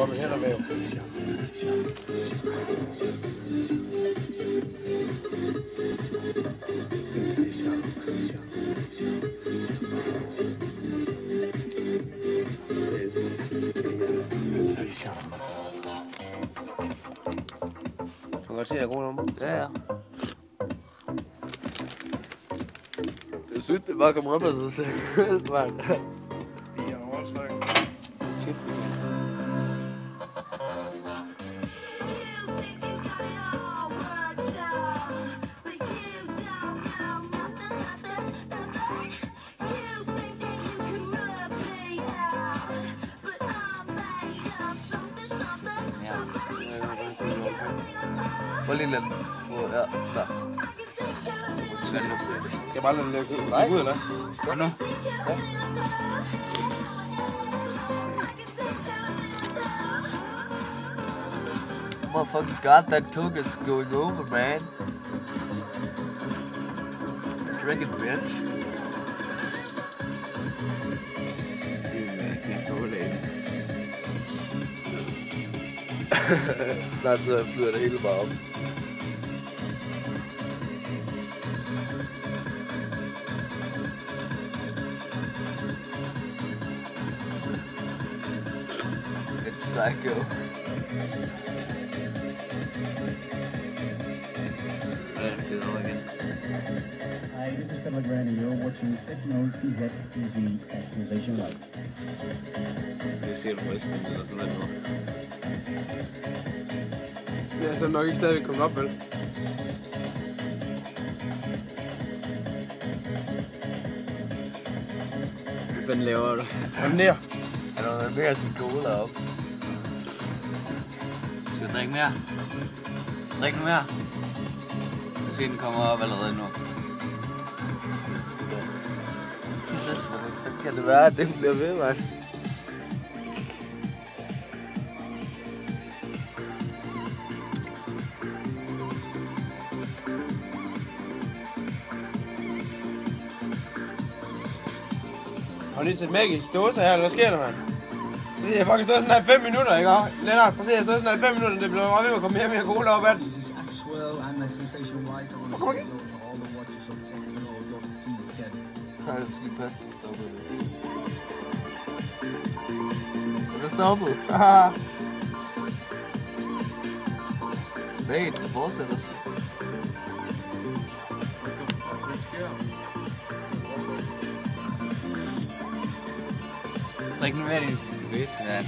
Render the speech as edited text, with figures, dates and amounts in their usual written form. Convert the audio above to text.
hvor man hænder med. Du kan godt se, at jeg er god nummer. Ja, ja. Det er sygt, det bare kommer op og så siger, mand. Vi har overtræk. Prøv lige lidt. Ja, der. Svært at se det. Skal jeg bare lade den lægge ud? Nej. Ud, eller? Kom nu. Ja. Motherfucking god, that coke is going over, man. Drink it, bitch. Snart så flyder det hele bare op. It's psycho. Hi, this is Philip Granny. You're watching Techno CZ TV at Sensation Live. Det ser rysten eller sådan noget. Det er så nok ikke stadigvæk kommet op, vel? Hvad laver du? Kom ned. Er der noget mere som cola op? Skal du drikke mere? Drik nu mere. Jeg ser den kommer op allerede nu. Hvad kan det være, at den bliver ved, mand? Har du lige set Maggies dåser her, eller hvad sker der, mand? Jeg har fucking stået sådan her i 5 minutter, ikke? Lennart, prøv at se, jeg har stået sådan her i 5 minutter, det bliver meget ved at komme mere og mere cola op ad den. This is Axwell and at Sensation Live. I want to Come again? go to all the watchers of Techno.cz. Nej, jeg skal lige passe, den stoppede det. Den er stoppet. Nej, den fortsætter sig. Drik nu mere din bedste, mand.